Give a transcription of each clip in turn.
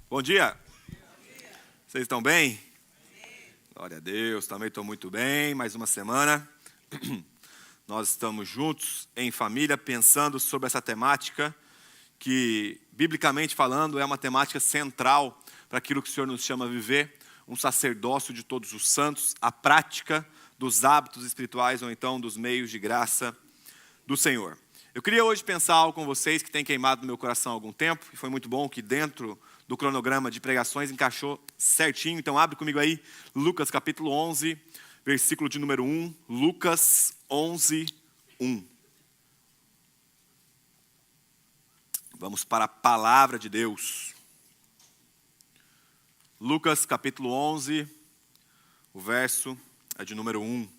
Bom dia, vocês estão bem? Glória a Deus, também estou muito bem, mais uma semana. Nós estamos juntos em família pensando sobre essa temática que, biblicamente falando, é uma temática central para aquilo que o Senhor nos chama a viver, um sacerdócio de todos os santos, a prática dos hábitos espirituais ou então dos meios de graça do Senhor. Eu queria hoje pensar algo com vocês que tem queimado no meu coração há algum tempo, e foi muito bom que dentro do cronograma de pregações encaixou certinho. Então abre comigo aí, Lucas capítulo 11, versículo de número 1. Lucas 11, 1. Vamos para a palavra de Deus. Lucas capítulo 11, o verso é de número 1.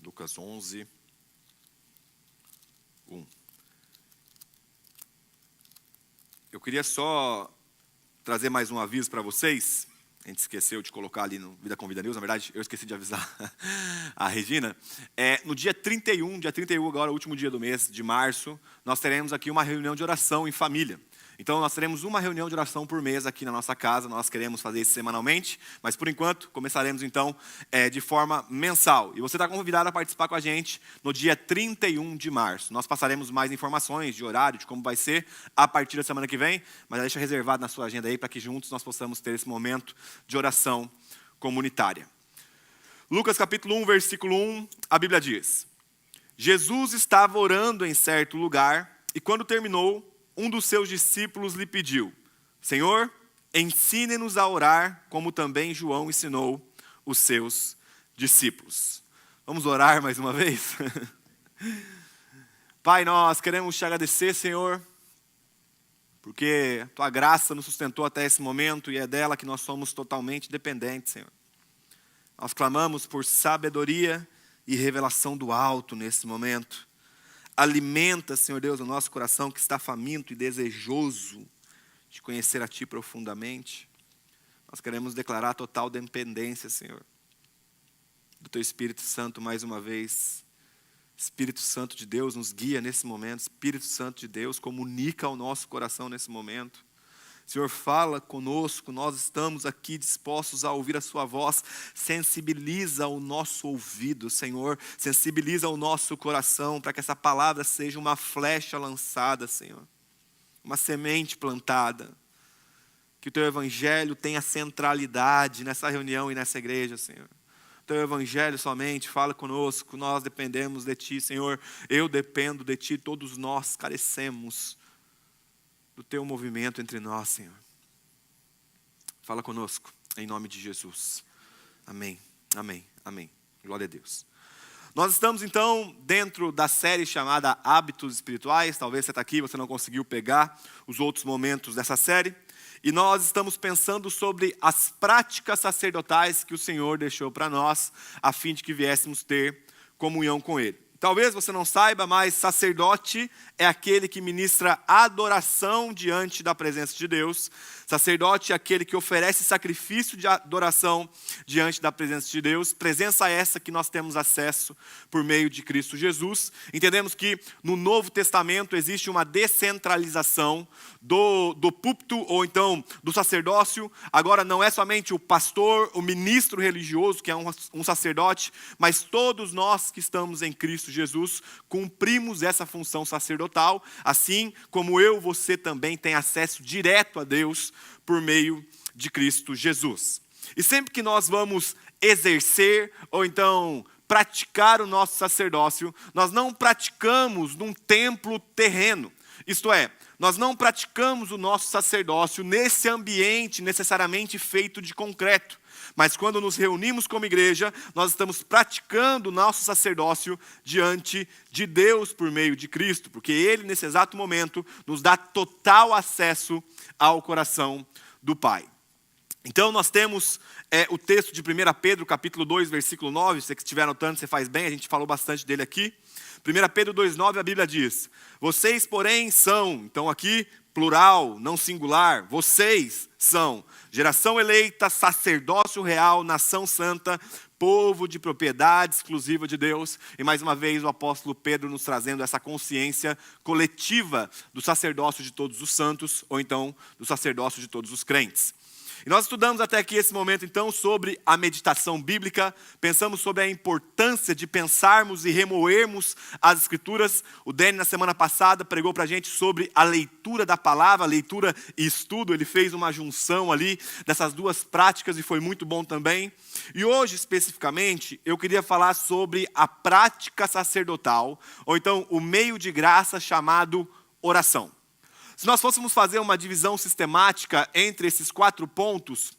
Lucas 11, 1. Eu queria só trazer mais um aviso para vocês. A gente esqueceu de colocar ali no Vida com Vida News. Na verdade, eu esqueci de avisar a Regina. No dia 31 agora, o último dia do mês de março, nós teremos aqui uma reunião de oração em família. Então, nós teremos uma reunião de oração por mês aqui na nossa casa. Nós queremos fazer isso semanalmente, mas por enquanto, começaremos então de forma mensal. E você está convidado a participar com a gente no dia 31 de março. Nós passaremos mais informações de horário, de como vai ser a partir da semana que vem, mas deixa reservado na sua agenda aí para que juntos nós possamos ter esse momento de oração comunitária. Lucas capítulo 1, versículo 1, a Bíblia diz: Jesus estava orando em certo lugar e quando terminou, um dos seus discípulos lhe pediu: Senhor, ensine-nos a orar, como também João ensinou os seus discípulos. Vamos orar mais uma vez? Pai, nós queremos te agradecer, Senhor, porque tua graça nos sustentou até esse momento e é dela que nós somos totalmente dependentes, Senhor. Nós clamamos por sabedoria e revelação do alto nesse momento. Alimenta, Senhor Deus, o nosso coração que está faminto e desejoso de conhecer a Ti profundamente. Nós queremos declarar total dependência, Senhor, do Teu Espírito Santo mais uma vez. Espírito Santo de Deus nos guia nesse momento. Espírito Santo de Deus comunica ao nosso coração nesse momento. Senhor, fala conosco, nós estamos aqui dispostos a ouvir a sua voz. Sensibiliza o nosso ouvido, Senhor. Sensibiliza o nosso coração para que essa palavra seja uma flecha lançada, Senhor. Uma semente plantada. Que o Teu Evangelho tenha centralidade nessa reunião e nessa igreja, Senhor. O Teu Evangelho somente fala conosco, nós dependemos de Ti, Senhor. Eu dependo de Ti, todos nós carecemos do Teu movimento entre nós, Senhor. Fala conosco, em nome de Jesus. Amém, amém, amém. Glória a Deus. Nós estamos, então, dentro da série chamada Hábitos Espirituais. Talvez você está aqui, você não conseguiu pegar os outros momentos dessa série. E nós estamos pensando sobre as práticas sacerdotais que o Senhor deixou para nós, a fim de que viéssemos ter comunhão com Ele. Talvez você não saiba, mas sacerdote é aquele que ministra adoração diante da presença de Deus. Sacerdote é aquele que oferece sacrifício de adoração diante da presença de Deus. Presença essa que nós temos acesso por meio de Cristo Jesus. Entendemos que no Novo Testamento existe uma descentralização do púlpito ou então do sacerdócio. Agora não é somente o pastor, o ministro religioso que é um sacerdote, mas todos nós que estamos em Cristo Jesus cumprimos essa função sacerdotal, assim como você também tem acesso direto a Deus por meio de Cristo Jesus. E sempre que nós vamos exercer ou então praticar o nosso sacerdócio, nós não praticamos num templo terreno. Isto é, nós não praticamos o nosso sacerdócio nesse ambiente necessariamente feito de concreto. Mas quando nos reunimos como igreja, nós estamos praticando o nosso sacerdócio diante de Deus por meio de Cristo. Porque Ele, nesse exato momento, nos dá total acesso ao coração do Pai. Então nós temos o texto de 1 Pedro, capítulo 2, versículo 9. Se você estiver anotando, você faz bem, a gente falou bastante dele aqui. 1 Pedro 2,9, a Bíblia diz: vocês, porém, são, então aqui, plural, não singular, vocês são geração eleita, sacerdócio real, nação santa, povo de propriedade exclusiva de Deus. E mais uma vez o apóstolo Pedro nos trazendo essa consciência coletiva do sacerdócio de todos os santos, ou então do sacerdócio de todos os crentes. E nós estudamos até aqui esse momento, então, sobre a meditação bíblica. Pensamos sobre a importância de pensarmos e remoermos as Escrituras. O Dani, na semana passada, pregou para a gente sobre a leitura da palavra, leitura e estudo. Ele fez uma junção ali dessas duas práticas e foi muito bom também. E hoje, especificamente, eu queria falar sobre a prática sacerdotal, ou então o meio de graça chamado oração. Se nós fôssemos fazer uma divisão sistemática entre esses 4 pontos,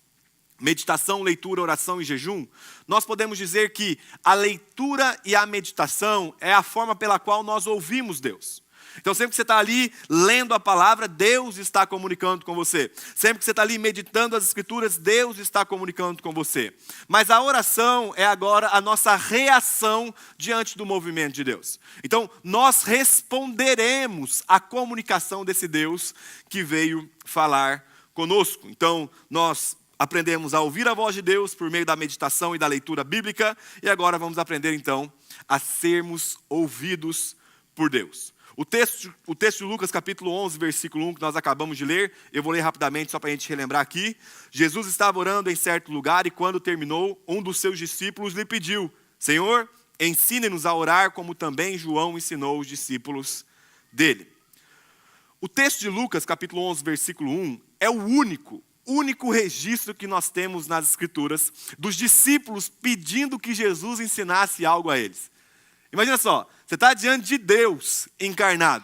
meditação, leitura, oração e jejum, nós podemos dizer que a leitura e a meditação é a forma pela qual nós ouvimos Deus. Então sempre que você está ali lendo a palavra, Deus está comunicando com você. Sempre que você está ali meditando as Escrituras, Deus está comunicando com você. Mas a oração é agora a nossa reação diante do movimento de Deus. Então nós responderemos à comunicação desse Deus que veio falar conosco. Então nós aprendemos a ouvir a voz de Deus por meio da meditação e da leitura bíblica. E agora vamos aprender então a sermos ouvidos por Deus. O texto de Lucas capítulo 11, versículo 1, que nós acabamos de ler, eu vou ler rapidamente só para a gente relembrar aqui. Jesus estava orando em certo lugar e quando terminou, um dos seus discípulos lhe pediu: Senhor, ensine-nos a orar como também João ensinou os discípulos dele. O texto de Lucas capítulo 11, versículo 1, é o único registro que nós temos nas Escrituras dos discípulos pedindo que Jesus ensinasse algo a eles. Imagina só, você está diante de Deus encarnado.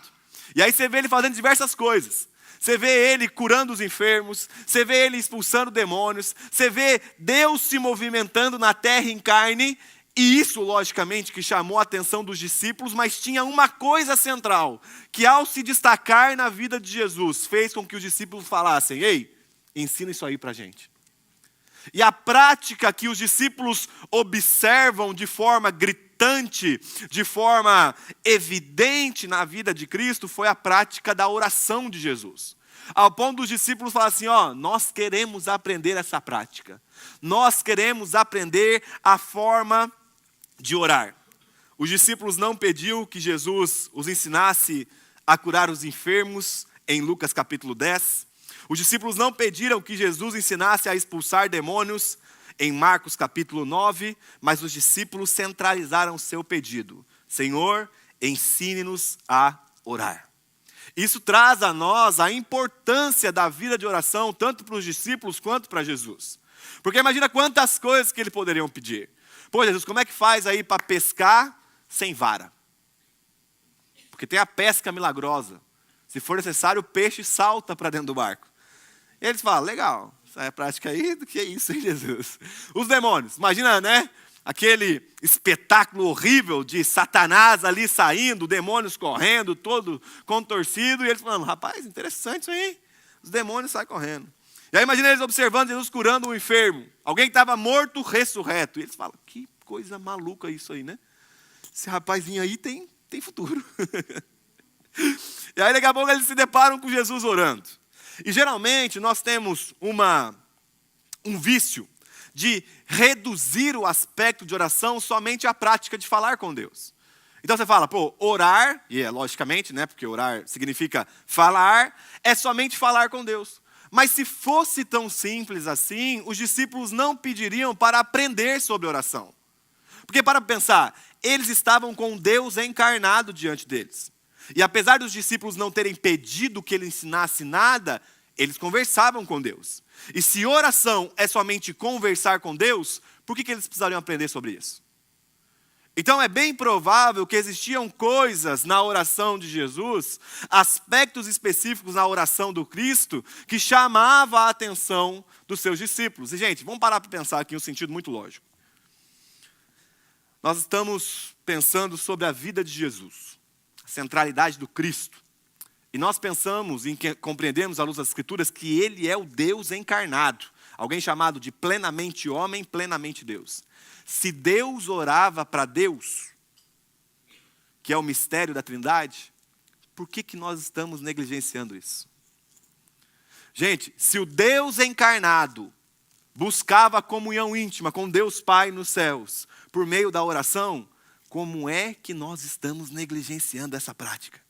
E aí você vê ele fazendo diversas coisas. Você vê ele curando os enfermos, você vê ele expulsando demônios, você vê Deus se movimentando na terra em carne. E isso, logicamente, que chamou a atenção dos discípulos, mas tinha uma coisa central, que ao se destacar na vida de Jesus, fez com que os discípulos falassem: ei, ensina isso aí para a gente. E a prática que os discípulos observam de forma gritante, de forma evidente na vida de Cristo, foi a prática da oração de Jesus. Ao ponto dos discípulos falar assim: nós queremos aprender essa prática. Nós queremos aprender a forma de orar. Os discípulos não pediu que Jesus os ensinasse a curar os enfermos, em Lucas capítulo 10. Os discípulos não pediram que Jesus ensinasse a expulsar demônios, em Marcos capítulo 9, mas os discípulos centralizaram seu pedido: Senhor, ensine-nos a orar. Isso traz a nós a importância da vida de oração, tanto para os discípulos quanto para Jesus. Porque imagina quantas coisas que eles poderiam pedir. Pô, Jesus, como é que faz aí para pescar sem vara? Porque tem a pesca milagrosa. Se for necessário, o peixe salta para dentro do barco. E eles falam: legal, essa prática aí, do que é isso, hein, Jesus? Os demônios, imagina, né? Aquele espetáculo horrível de Satanás ali saindo, demônios correndo, todo contorcido, e eles falando: rapaz, interessante isso aí. Os demônios saem correndo. E aí imagina eles observando Jesus curando um enfermo, alguém que estava morto, ressurreto. E eles falam: que coisa maluca isso aí, né? Esse rapazinho aí tem futuro. E aí daqui a pouco eles se deparam com Jesus orando. E geralmente nós temos um vício de reduzir o aspecto de oração somente à prática de falar com Deus. Então você fala: orar, e é logicamente, né, porque orar significa falar, é somente falar com Deus. Mas se fosse tão simples assim, os discípulos não pediriam para aprender sobre oração. Porque para pensar, eles estavam com Deus encarnado diante deles. E apesar dos discípulos não terem pedido que ele ensinasse nada, eles conversavam com Deus. E se oração é somente conversar com Deus, por que eles precisariam aprender sobre isso? Então é bem provável que existiam coisas na oração de Jesus, aspectos específicos na oração do Cristo, que chamavam a atenção dos seus discípulos. E gente, vamos parar para pensar aqui em um sentido muito lógico. Nós estamos pensando sobre a vida de Jesus, a centralidade do Cristo. E nós pensamos em compreendemos à luz das Escrituras que Ele é o Deus encarnado. alguém chamado de plenamente homem, plenamente Deus. Se Deus orava para Deus, que é o mistério da Trindade, por que nós estamos negligenciando isso? Gente, se o Deus encarnado buscava comunhão íntima com Deus Pai nos céus, por meio da oração, como é que nós estamos negligenciando essa prática?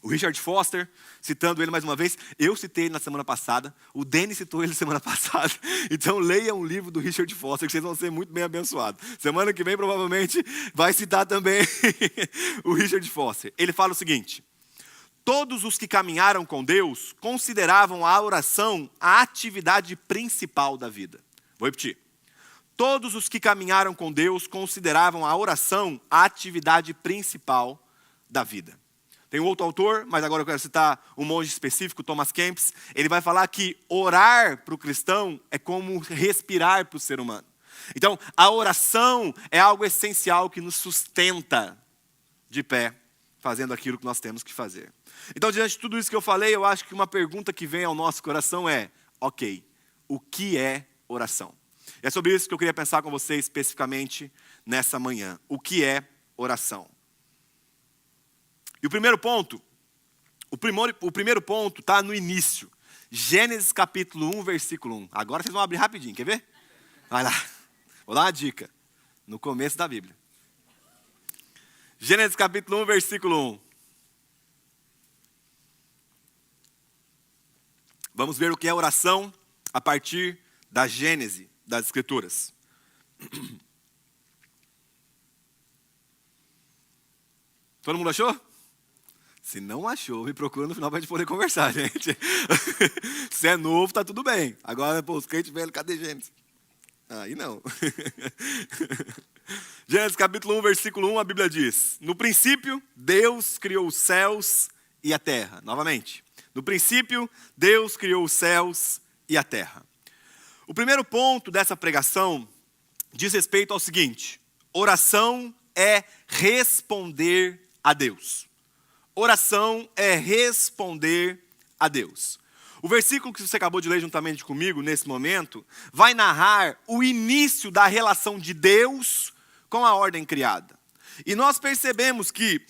O Richard Foster, citando ele mais uma vez, eu citei ele na semana passada, o Denis citou ele na semana passada, então leiam um livro do Richard Foster, que vocês vão ser muito bem abençoados. Semana que vem, provavelmente, vai citar também o Richard Foster. Ele fala o seguinte: todos os que caminharam com Deus consideravam a oração a atividade principal da vida. Vou repetir. Todos os que caminharam com Deus consideravam a oração a atividade principal da vida. Tem um outro autor, mas agora eu quero citar um monge específico, Thomas Kempis. Ele vai falar que orar para o cristão é como respirar para o ser humano. Então, a oração é algo essencial que nos sustenta de pé, fazendo aquilo que nós temos que fazer. Então, diante de tudo isso que eu falei, eu acho que uma pergunta que vem ao nosso coração é: ok, o que é oração? E é sobre isso que eu queria pensar com você especificamente nessa manhã. O que é oração? E o primeiro ponto está no início. Gênesis capítulo 1, versículo 1. Agora vocês vão abrir rapidinho, quer ver? Vai lá. Vou dar uma dica. No começo da Bíblia. Gênesis capítulo 1, versículo 1. Vamos ver o que é oração a partir da Gênese das Escrituras. Todo mundo achou? Se não achou, me procura no final para a gente poder conversar, gente. Se é novo, tá tudo bem. Agora, os crentes velhos, cadê Gênesis? Aí não. Gênesis capítulo 1, versículo 1, a Bíblia diz: no princípio, Deus criou os céus e a terra. Novamente. No princípio, Deus criou os céus e a terra. O primeiro ponto dessa pregação diz respeito ao seguinte: oração é responder a Deus. Oração é responder a Deus. O versículo que você acabou de ler juntamente comigo, nesse momento, vai narrar o início da relação de Deus com a ordem criada. E nós percebemos que,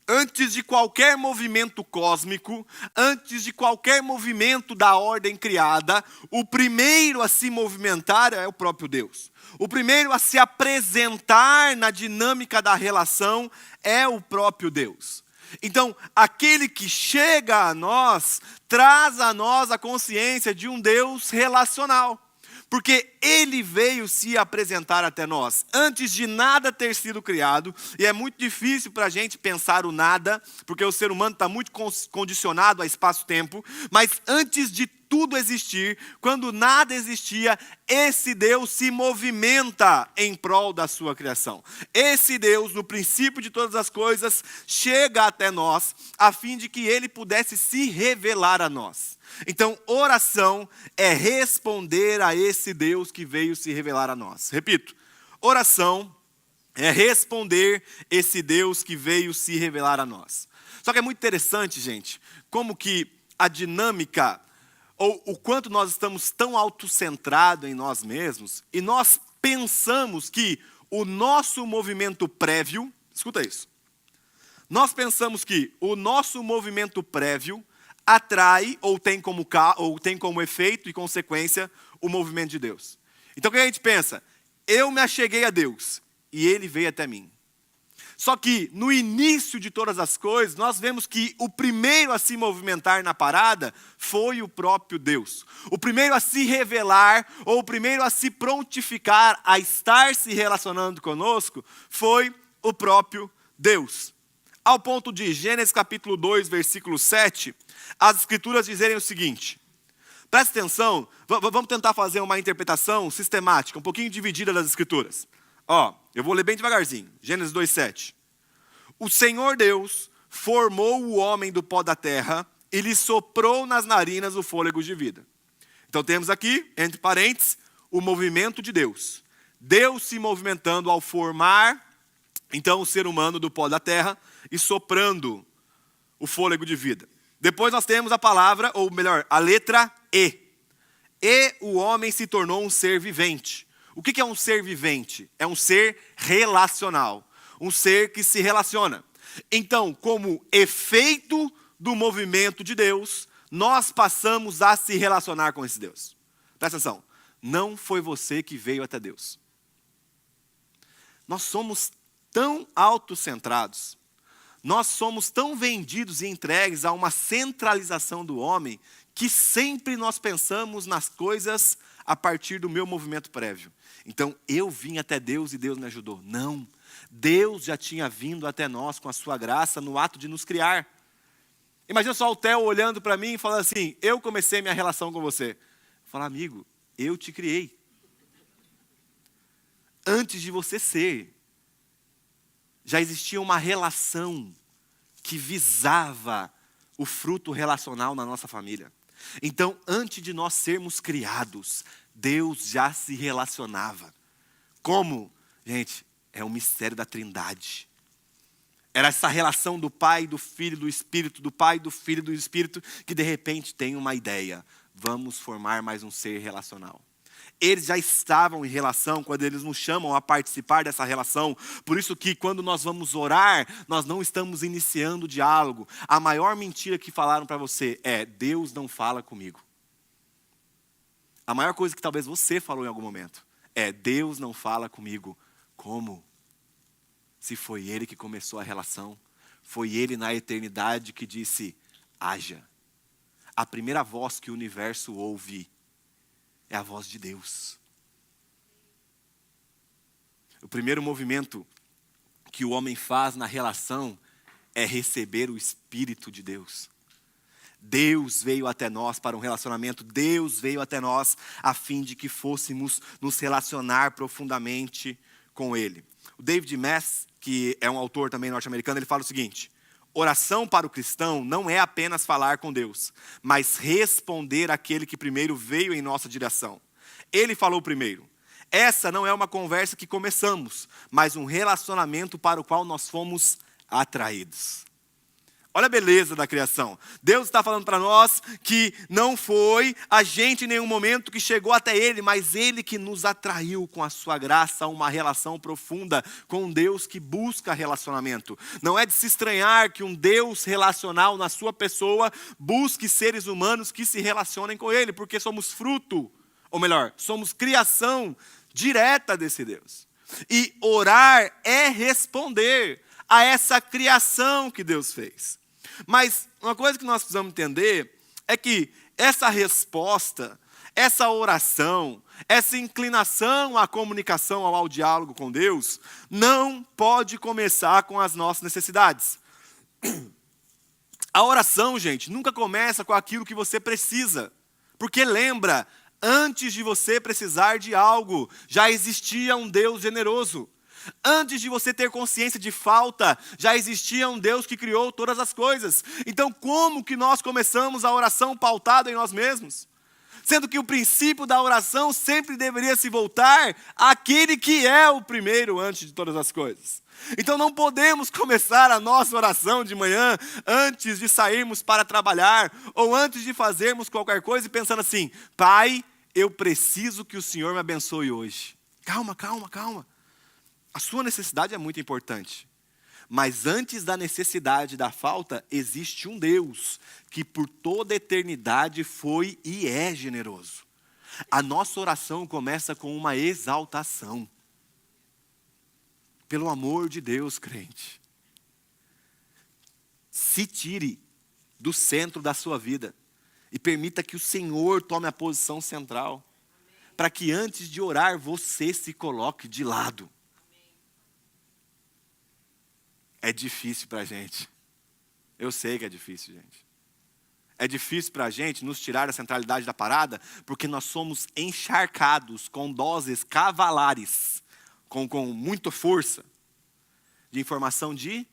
antes de qualquer movimento cósmico, antes de qualquer movimento da ordem criada, o primeiro a se movimentar é o próprio Deus. O primeiro a se apresentar na dinâmica da relação é o próprio Deus. Então, aquele que chega a nós, traz a nós a consciência de um Deus relacional. Porque ele veio se apresentar até nós, antes de nada ter sido criado, e é muito difícil para a gente pensar o nada, porque o ser humano está muito condicionado a espaço-tempo, mas antes de tudo existir, quando nada existia, esse Deus se movimenta em prol da sua criação. Esse Deus, no princípio de todas as coisas, chega até nós, a fim de que ele pudesse se revelar a nós. Então, oração é responder a esse Deus que veio se revelar a nós. Repito, oração é responder esse Deus que veio se revelar a nós. Só que é muito interessante, gente, como que a dinâmica, ou o quanto nós estamos tão autocentrados em nós mesmos, e nós pensamos que o nosso movimento prévio, escuta isso, nós pensamos que o nosso movimento prévio atrai ou tem como efeito e consequência o movimento de Deus. Então o que a gente pensa? Eu me acheguei a Deus e ele veio até mim. Só que no início de todas as coisas, nós vemos que o primeiro a se movimentar na parada foi o próprio Deus. O primeiro a se revelar, ou o primeiro a se prontificar, a estar se relacionando conosco, foi o próprio Deus. Ao ponto de Gênesis capítulo 2, versículo 7, as escrituras dizerem o seguinte. Presta atenção, vamos tentar fazer uma interpretação sistemática, um pouquinho dividida das escrituras. Eu vou ler bem devagarzinho. Gênesis 2:7. O Senhor Deus formou o homem do pó da terra e lhe soprou nas narinas o fôlego de vida. Então temos aqui, entre parênteses, o movimento de Deus. Deus se movimentando ao formar, então, o ser humano do pó da terra e soprando o fôlego de vida. Depois nós temos a palavra, ou melhor, a letra E. e o homem se tornou um ser vivente. O que é um ser vivente? É um ser relacional, um ser que se relaciona. Então, como efeito do movimento de Deus, nós passamos a se relacionar com esse Deus. Presta atenção, não foi você que veio até Deus. Nós somos tão autocentrados, nós somos tão vendidos e entregues a uma centralização do homem, que sempre nós pensamos nas coisas a partir do meu movimento prévio. Então, eu vim até Deus e Deus me ajudou. Não, Deus já tinha vindo até nós com a sua graça no ato de nos criar. Imagina só o Theo olhando para mim e falando assim, eu comecei minha relação com você. Fala, amigo, eu te criei. Antes de você ser, já existia uma relação que visava o fruto relacional na nossa família. Então, antes de nós sermos criados, Deus já se relacionava. Como? Gente, é o mistério da Trindade. Era essa relação do Pai, do Filho, do Espírito, do Pai, do Filho, do Espírito, que de repente tem uma ideia. Vamos formar mais um ser relacional. Eles já estavam em relação quando eles nos chamam a participar dessa relação. Por isso que quando nós vamos orar, nós não estamos iniciando o diálogo. A maior mentira que falaram para você é, Deus não fala comigo. A maior coisa que talvez você falou em algum momento é, Deus não fala comigo. Como? Se foi Ele que começou a relação, foi Ele na eternidade que disse, haja. A primeira voz que o universo ouve é a voz de Deus. O primeiro movimento que o homem faz na relação é receber o Espírito de Deus. Deus veio até nós para um relacionamento, Deus veio até nós a fim de que fôssemos nos relacionar profundamente com Ele. O David Mass, que é um autor também norte-americano, ele fala o seguinte, oração para o cristão não é apenas falar com Deus, mas responder àquele que primeiro veio em nossa direção. Ele falou primeiro. Essa não é uma conversa que começamos, mas um relacionamento para o qual nós fomos atraídos. Olha a beleza da criação. Deus está falando para nós que não foi a gente em nenhum momento que chegou até Ele, mas Ele que nos atraiu com a sua graça a uma relação profunda com um Deus que busca relacionamento. Não é de se estranhar que um Deus relacional na sua pessoa busque seres humanos que se relacionem com Ele, porque somos fruto, ou melhor, somos criação direta desse Deus. E orar é responder a essa criação que Deus fez. Mas uma coisa que nós precisamos entender é que essa resposta, essa oração, essa inclinação à comunicação, ao diálogo com Deus, não pode começar com as nossas necessidades. A oração, gente, nunca começa com aquilo que você precisa. Porque lembra, antes de você precisar de algo, já existia um Deus generoso. Antes de você ter consciência de falta, já existia um Deus que criou todas as coisas. Então, como que nós começamos a oração pautada em nós mesmos? Sendo que o princípio da oração sempre deveria se voltar àquele que é o primeiro antes de todas as coisas. Então, não podemos começar a nossa oração de manhã antes de sairmos para trabalhar ou antes de fazermos qualquer coisa e pensando assim, Pai, eu preciso que o Senhor me abençoe hoje. Calma, calma, calma. A sua necessidade é muito importante. Mas antes da necessidade, da falta, existe um Deus que por toda a eternidade foi e é generoso. A nossa oração começa com uma exaltação. Pelo amor de Deus, crente. Se tire do centro da sua vida e permita que o Senhor tome a posição central. Para que antes de orar, você se coloque de lado. É difícil para a gente. Eu sei que é difícil, gente. É difícil para a gente nos tirar da centralidade da parada, porque nós somos encharcados com doses cavalares, com muita força, de informação de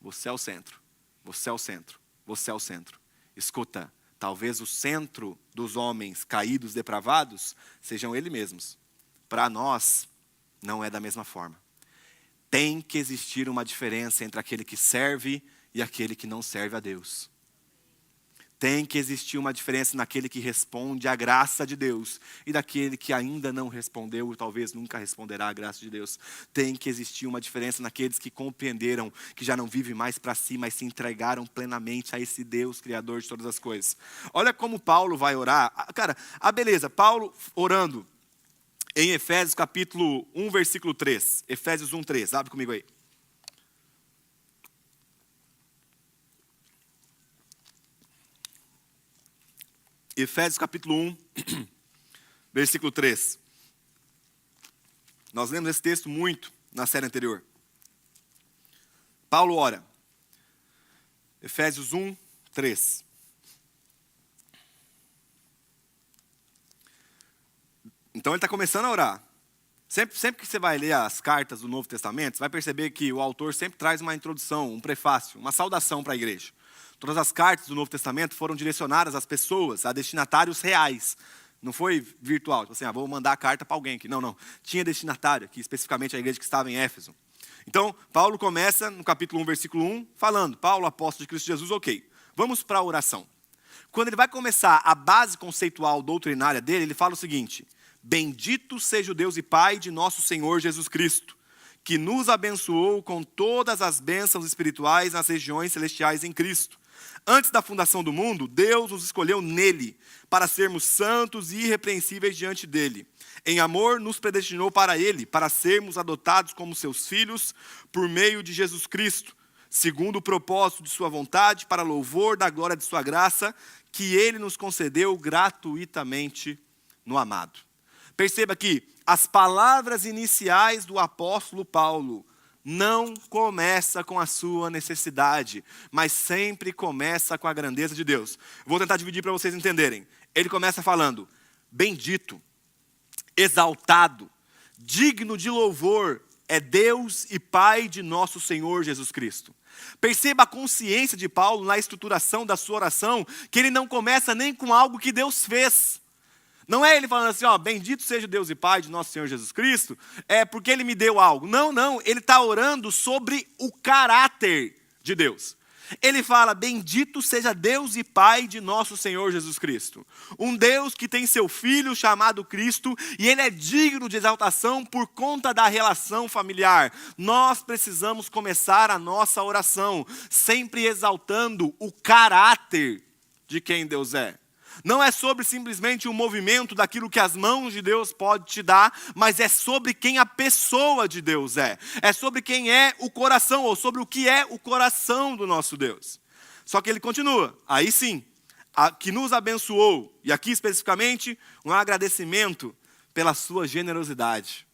você é o centro, você é o centro, você é o centro. Escuta, talvez o centro dos homens caídos, depravados, sejam eles mesmos. Para nós, não é da mesma forma. Tem que existir uma diferença entre aquele que serve e aquele que não serve a Deus. Tem que existir uma diferença naquele que responde à graça de Deus e daquele que ainda não respondeu e talvez nunca responderá à graça de Deus. Tem que existir uma diferença naqueles que compreenderam que já não vivem mais para si, mas se entregaram plenamente a esse Deus, Criador de todas as coisas. Olha como Paulo vai orar. Cara, beleza, Paulo orando em Efésios capítulo 1, versículo 3. Efésios 1, 3, abre comigo aí. Efésios capítulo 1, versículo 3. Nós lemos esse texto muito na série anterior. Paulo ora. Efésios 1, 3. Então ele está começando a orar. Sempre que você vai ler as cartas do Novo Testamento, você vai perceber que o autor sempre traz uma introdução, um prefácio, uma saudação para a igreja. Todas as cartas do Novo Testamento foram direcionadas às pessoas, a destinatários reais. Não foi virtual, tipo assim, vou mandar a carta para alguém aqui. Não. Tinha destinatário aqui, especificamente a igreja que estava em Éfeso. Então, Paulo começa no capítulo 1, versículo 1, falando, Paulo, apóstolo de Cristo Jesus, ok. Vamos para a oração. Quando ele vai começar a base conceitual doutrinária dele, ele fala o seguinte: bendito seja o Deus e Pai de nosso Senhor Jesus Cristo, que nos abençoou com todas as bênçãos espirituais nas regiões celestiais em Cristo. Antes da fundação do mundo, Deus nos escolheu nele, para sermos santos e irrepreensíveis diante dele. Em amor, nos predestinou para ele, para sermos adotados como seus filhos, por meio de Jesus Cristo, segundo o propósito de sua vontade, para louvor da glória de sua graça, que ele nos concedeu gratuitamente no amado. Perceba que as palavras iniciais do apóstolo Paulo não começa com a sua necessidade, mas sempre começa com a grandeza de Deus. Vou tentar dividir para vocês entenderem. Ele começa falando, bendito, exaltado, digno de louvor é Deus e Pai de nosso Senhor Jesus Cristo. Perceba a consciência de Paulo na estruturação da sua oração, que ele não começa nem com algo que Deus fez. Não é ele falando assim, bendito seja Deus e Pai de nosso Senhor Jesus Cristo, é porque ele me deu algo. Não, ele está orando sobre o caráter de Deus. Ele fala, bendito seja Deus e Pai de nosso Senhor Jesus Cristo. Um Deus que tem seu Filho chamado Cristo, e ele é digno de exaltação por conta da relação familiar. Nós precisamos começar a nossa oração sempre exaltando o caráter de quem Deus é. Não é sobre simplesmente o movimento daquilo que as mãos de Deus podem te dar, mas é sobre quem a pessoa de Deus é. É sobre quem é o coração, ou sobre o que é o coração do nosso Deus. Só que ele continua, aí sim, que nos abençoou, e aqui especificamente, um agradecimento pela sua generosidade.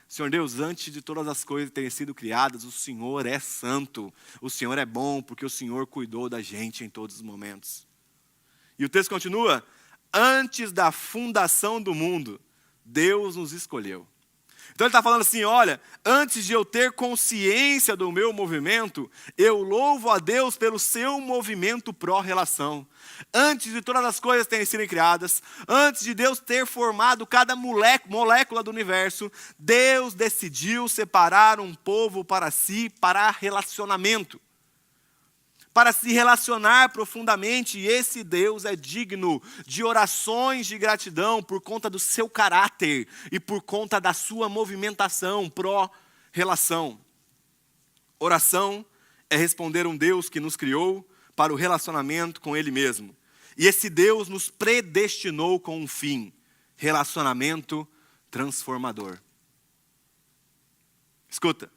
Senhor Deus, antes de todas as coisas terem sido criadas, o Senhor é santo, o Senhor é bom, porque o Senhor cuidou da gente em todos os momentos. E o texto continua, antes da fundação do mundo, Deus nos escolheu. Então ele está falando assim, olha, antes de eu ter consciência do meu movimento, eu louvo a Deus pelo seu movimento pró-relação. Antes de todas as coisas terem sido criadas, antes de Deus ter formado cada molécula do universo, Deus decidiu separar um povo para si, para relacionamento. Para se relacionar profundamente, e esse Deus é digno de orações de gratidão por conta do seu caráter e por conta da sua movimentação pró-relação. Oração é responder um Deus que nos criou para o relacionamento com Ele mesmo. E esse Deus nos predestinou com um fim, relacionamento transformador. Escuta.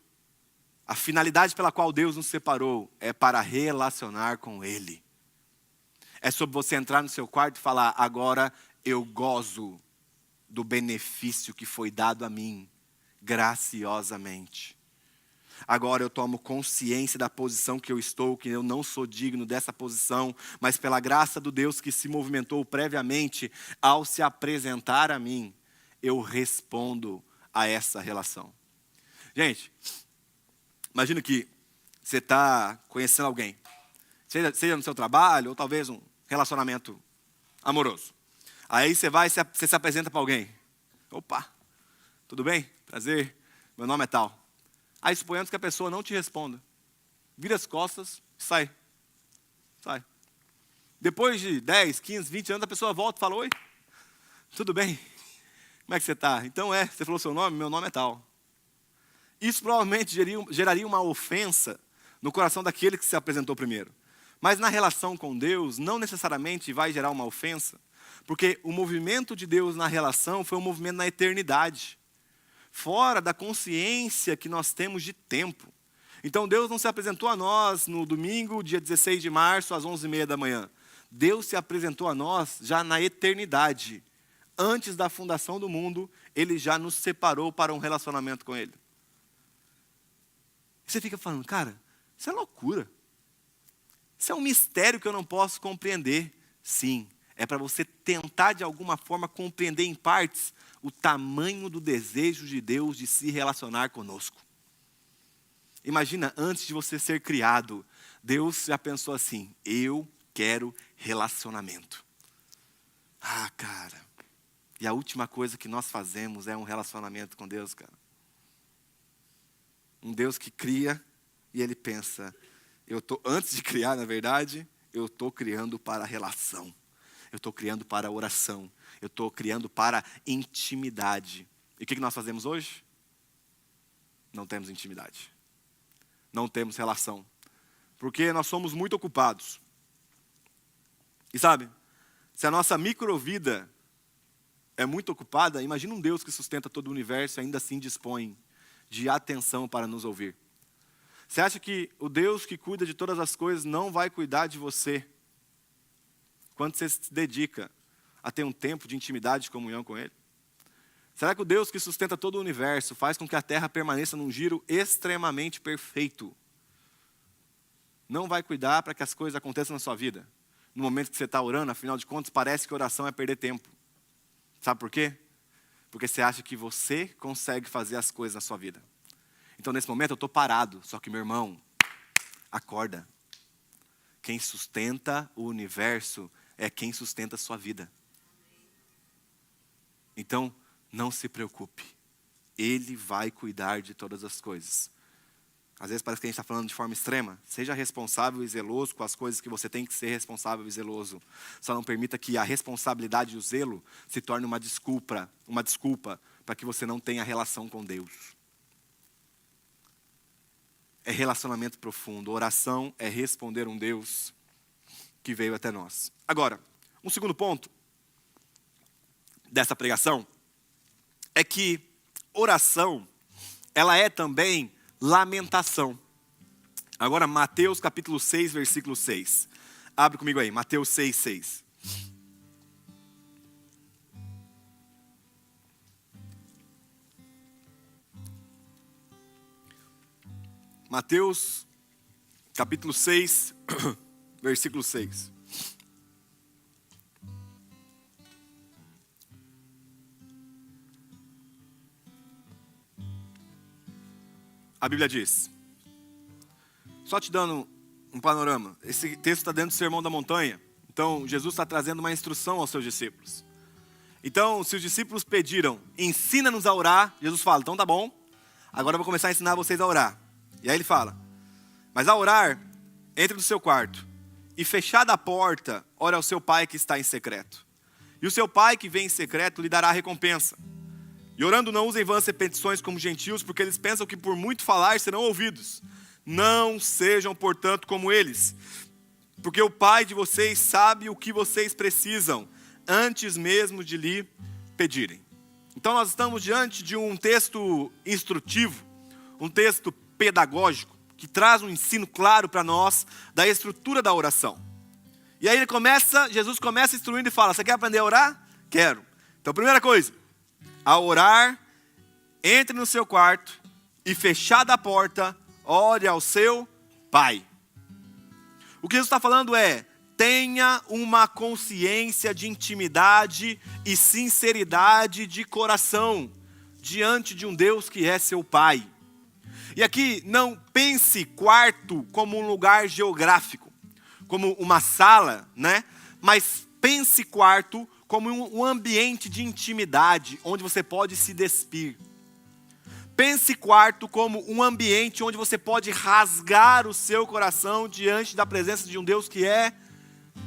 A finalidade pela qual Deus nos separou é para relacionar com Ele. É sobre você entrar no seu quarto e falar, agora eu gozo do benefício que foi dado a mim, graciosamente. Agora eu tomo consciência da posição que eu estou, que eu não sou digno dessa posição, mas pela graça do Deus que se movimentou previamente, ao se apresentar a mim, eu respondo a essa relação. Gente, imagina que você está conhecendo alguém, seja no seu trabalho ou talvez um relacionamento amoroso. Aí você se apresenta para alguém. Opa, tudo bem? Prazer, meu nome é tal. Aí suponhamos que a pessoa não te responda. Vira as costas e sai. Depois de 10, 15, 20 anos, a pessoa volta e fala, oi, tudo bem? Como é que você está? Então você falou seu nome? Meu nome é tal. Isso provavelmente geraria uma ofensa no coração daquele que se apresentou primeiro. Mas na relação com Deus, não necessariamente vai gerar uma ofensa, porque o movimento de Deus na relação foi um movimento na eternidade, fora da consciência que nós temos de tempo. Então Deus não se apresentou a nós no domingo, dia 16 de março, às 11h30 da manhã. Deus se apresentou a nós já na eternidade. Antes da fundação do mundo, Ele já nos separou para um relacionamento com Ele. E você fica falando, cara, isso é loucura. Isso é um mistério que eu não posso compreender. Sim, é para você tentar de alguma forma compreender em partes o tamanho do desejo de Deus de se relacionar conosco. Imagina, antes de você ser criado, Deus já pensou assim, eu quero relacionamento. Ah, cara, e a última coisa que nós fazemos é um relacionamento com Deus, cara. Um Deus que cria e Ele pensa, antes de criar, na verdade, eu estou criando para a relação. Eu estou criando para a oração. Eu estou criando para a intimidade. E o que nós fazemos hoje? Não temos intimidade. Não temos relação. Porque nós somos muito ocupados. E sabe, se a nossa microvida é muito ocupada, imagina um Deus que sustenta todo o universo e ainda assim dispõe de atenção para nos ouvir. Você acha que o Deus que cuida de todas as coisas não vai cuidar de você quando você se dedica a ter um tempo de intimidade e comunhão com Ele? Será que o Deus que sustenta todo o universo faz com que a Terra permaneça num giro extremamente perfeito não vai cuidar para que as coisas aconteçam na sua vida? No momento que você está orando, afinal de contas, parece que oração é perder tempo. Sabe por quê? Porque você acha que você consegue fazer as coisas na sua vida. Então, nesse momento, eu estou parado. Só que, meu irmão, acorda. Quem sustenta o universo é quem sustenta a sua vida. Então, não se preocupe. Ele vai cuidar de todas as coisas. Às vezes parece que a gente está falando de forma extrema. Seja responsável e zeloso com as coisas que você tem que ser responsável e zeloso. Só não permita que a responsabilidade e o zelo se torne uma desculpa para que você não tenha relação com Deus. É relacionamento profundo. Oração é responder um Deus que veio até nós. Agora, um segundo ponto dessa pregação é que oração, ela é também lamentação. Agora, Mateus capítulo 6, versículo 6. Abre comigo aí, Mateus 6, 6. Mateus capítulo 6, versículo 6. A Bíblia diz, só te dando um panorama, esse texto está dentro do Sermão da Montanha, então Jesus está trazendo uma instrução aos seus discípulos. Então, se os discípulos pediram, ensina-nos a orar, Jesus fala, então tá bom, agora eu vou começar a ensinar vocês a orar. E aí ele fala, mas ao orar, entre no seu quarto, e fechada a porta, ore ao seu pai que está em secreto. E o seu pai que vem em secreto lhe dará a recompensa. E orando não usem vãs repetições como gentios, porque eles pensam que por muito falar serão ouvidos. Não sejam, portanto, como eles, porque o Pai de vocês sabe o que vocês precisam, antes mesmo de lhe pedirem. Então nós estamos diante de um texto instrutivo, um texto pedagógico, que traz um ensino claro para nós da estrutura da oração. E aí Jesus começa instruindo e fala, você quer aprender a orar? Quero. Então, primeira coisa, ao orar, entre no seu quarto e fechada a porta, ore ao seu pai. O que Jesus está falando é, tenha uma consciência de intimidade e sinceridade de coração diante de um Deus que é seu pai. E aqui não pense quarto como um lugar geográfico, como uma sala, né? Mas pense quarto como um ambiente de intimidade, onde você pode se despir. Pense quarto como um ambiente onde você pode rasgar o seu coração diante da presença de um Deus que é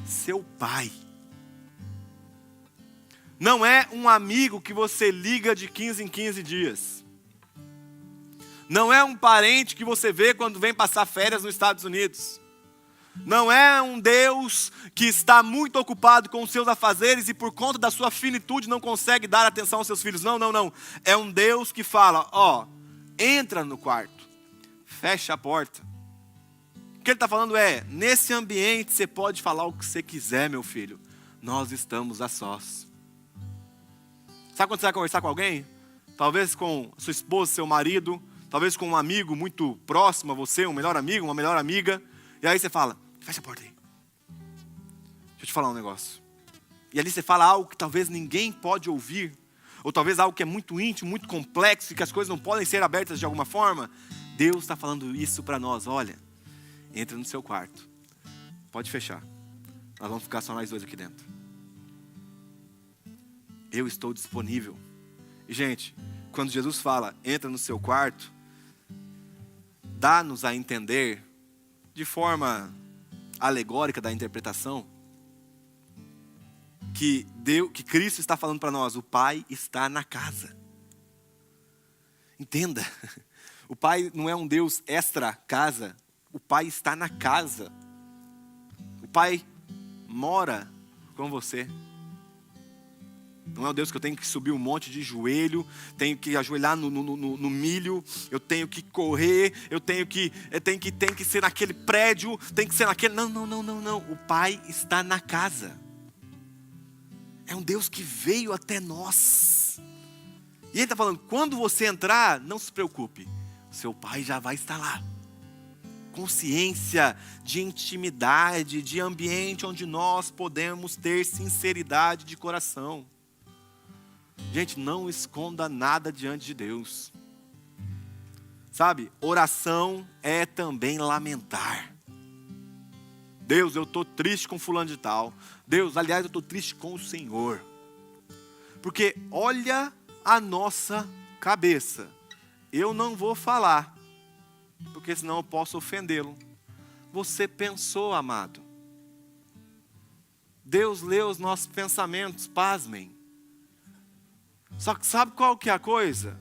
seu pai. Não é um amigo que você liga de 15 em 15 dias. Não é um parente que você vê quando vem passar férias nos Estados Unidos. Não é um Deus que está muito ocupado com os seus afazeres e por conta da sua finitude não consegue dar atenção aos seus filhos. Não, não, não. É um Deus que fala, entra no quarto, fecha a porta. O que ele está falando é, nesse ambiente você pode falar o que você quiser, meu filho. Nós estamos a sós. Sabe quando você vai conversar com alguém? Talvez com sua esposa, seu marido, talvez com um amigo muito próximo a você, um melhor amigo, uma melhor amiga. E aí você fala, fecha a porta aí. Deixa eu te falar um negócio. E ali você fala algo que talvez ninguém pode ouvir. Ou talvez algo que é muito íntimo, muito complexo e que as coisas não podem ser abertas de alguma forma. Deus está falando isso para nós. Olha, entra no seu quarto. Pode fechar. Nós vamos ficar só nós dois aqui dentro. Eu estou disponível. E gente, quando Jesus fala, entra no seu quarto, dá-nos a entender, de forma alegórica da interpretação, que Cristo está falando para nós, o Pai está na casa. Entenda, o Pai não é um Deus extra casa, o Pai está na casa. O Pai mora com você. Não é um Deus que eu tenho que subir um monte de joelho, tenho que ajoelhar no milho, eu tenho que correr, tem que ser naquele prédio, tem que ser naquele... Não. O Pai está na casa. É um Deus que veio até nós. E ele está falando, quando você entrar, não se preocupe, seu Pai já vai estar lá. Consciência de intimidade, de ambiente onde nós podemos ter sinceridade de coração. Gente, não esconda nada diante de Deus. Sabe, oração é também lamentar. Deus, eu estou triste com fulano de tal. Deus, aliás, eu estou triste com o Senhor. Porque olha a nossa cabeça. Eu não vou falar, porque senão eu posso ofendê-lo. Você pensou, amado. Deus lê os nossos pensamentos, pasmem. Só que sabe qual que é a coisa?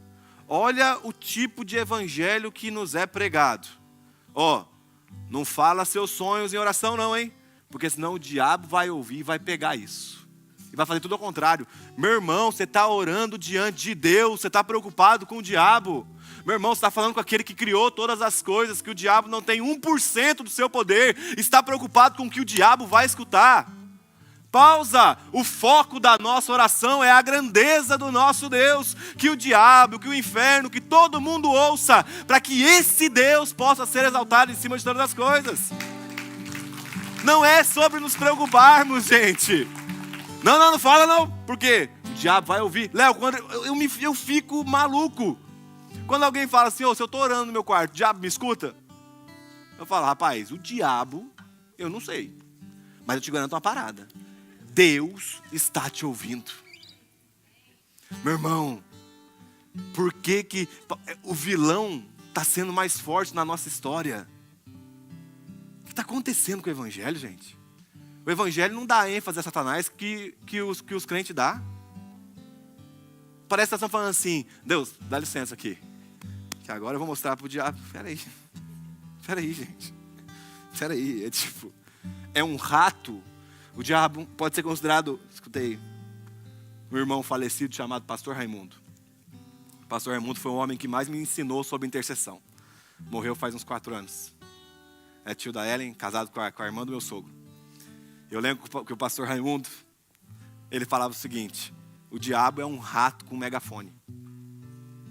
Olha o tipo de evangelho que nos é pregado. Não fala seus sonhos em oração não, hein? Porque senão o diabo vai ouvir e vai pegar isso. E vai fazer tudo ao contrário. Meu irmão, você está orando diante de Deus, você está preocupado com o diabo. Meu irmão, você está falando com aquele que criou todas as coisas, que o diabo não tem 1% do seu poder, está preocupado com o que o diabo vai escutar. Pausa, o foco da nossa oração é a grandeza do nosso Deus, que o diabo, que o inferno, que todo mundo ouça, para que esse Deus possa ser exaltado em cima de todas as coisas. Não é sobre nos preocuparmos, gente. Não fala não, porque o diabo vai ouvir. Léo, quando eu fico maluco. Quando alguém fala assim, se eu estou orando no meu quarto, o diabo me escuta? Eu falo, rapaz, o diabo, eu não sei, mas eu te garanto uma parada. Deus está te ouvindo. Meu irmão, por que o vilão está sendo mais forte na nossa história? O que está acontecendo com o evangelho, gente? O evangelho não dá ênfase a Satanás que os crentes dão. Parece que estão falando assim, Deus, dá licença aqui, que agora eu vou mostrar para o diabo. Peraí, gente. Peraí, é um rato. O diabo pode ser considerado, escutei, um irmão falecido chamado Pastor Raimundo. O Pastor Raimundo foi o homem que mais me ensinou sobre intercessão. Morreu faz uns 4 anos. É tio da Ellen, casado com a irmã do meu sogro. Eu lembro que o Pastor Raimundo, ele falava o seguinte, o diabo é um rato com um megafone.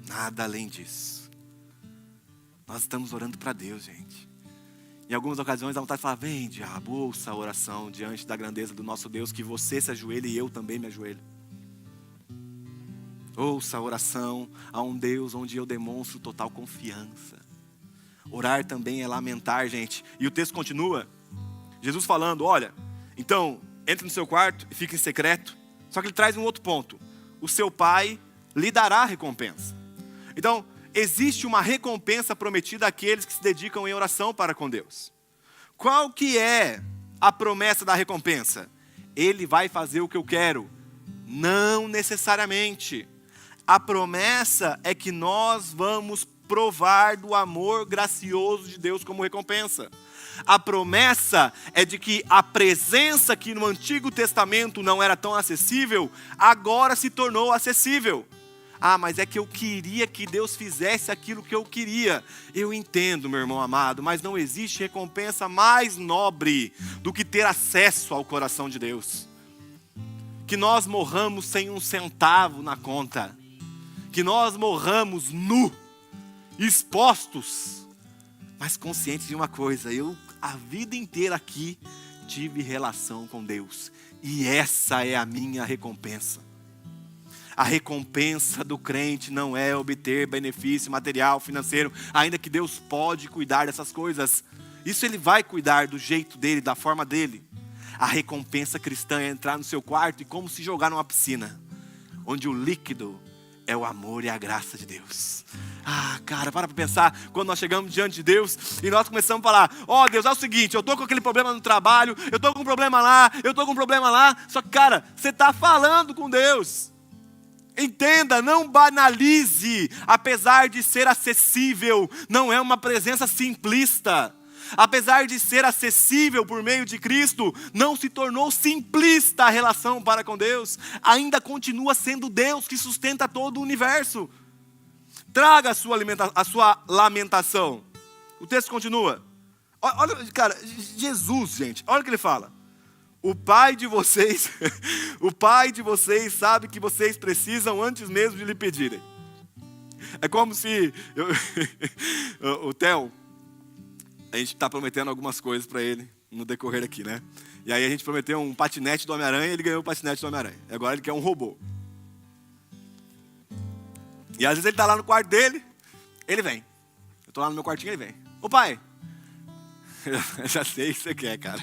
Nada além disso. Nós estamos orando para Deus, gente. Em algumas ocasiões, dá vontade de falar, vem diabo, ouça a oração diante da grandeza do nosso Deus, que você se ajoelhe e eu também me ajoelho. Ouça a oração a um Deus onde eu demonstro total confiança. Orar também é lamentar, gente. E o texto continua, Jesus falando, olha, então, entre no seu quarto e fique em secreto. Só que ele traz um outro ponto. O seu pai lhe dará a recompensa. Então, existe uma recompensa prometida àqueles que se dedicam em oração para com Deus. Qual que é a promessa da recompensa? Ele vai fazer o que eu quero? Não necessariamente. A promessa é que nós vamos provar do amor gracioso de Deus como recompensa. A promessa é de que a presença que no Antigo Testamento não era tão acessível, agora se tornou acessível. Ah, mas é que eu queria que Deus fizesse aquilo que eu queria. Eu entendo, meu irmão amado, mas não existe recompensa mais nobre do que ter acesso ao coração de Deus. Que nós morramos sem um centavo na conta. Que nós morramos nu, expostos, mas conscientes de uma coisa: eu a vida inteira aqui tive relação com Deus, e essa é a minha recompensa. A recompensa do crente não é obter benefício material, financeiro, ainda que Deus pode cuidar dessas coisas. Isso Ele vai cuidar do jeito dele, da forma dele. A recompensa cristã é entrar no seu quarto e como se jogar numa piscina, onde o líquido é o amor e a graça de Deus. Ah, cara, para pensar, quando nós chegamos diante de Deus e nós começamos a falar: ó, Deus, é o seguinte, eu estou com aquele problema no trabalho, eu estou com um problema lá, eu estou com um problema lá. Só que, cara, você está falando com Deus. Entenda, não banalize. Apesar de ser acessível, não é uma presença simplista. Apesar de ser acessível por meio de Cristo, não se tornou simplista a relação para com Deus. Ainda continua sendo Deus que sustenta todo o universo. Traga a sua lamentação. O texto continua. Olha, cara, Jesus, gente, olha o que ele fala. O Pai de vocês sabe que vocês precisam antes mesmo de lhe pedirem. É como se o Theo, a gente está prometendo algumas coisas para ele no decorrer aqui, né? E aí a gente prometeu um patinete do Homem-Aranha e ele ganhou o patinete do Homem-Aranha. E agora ele quer um robô. E às vezes ele está lá no quarto dele, ele vem. Eu estou lá no meu quartinho, ele vem. Ô pai, eu já sei o que você quer, cara.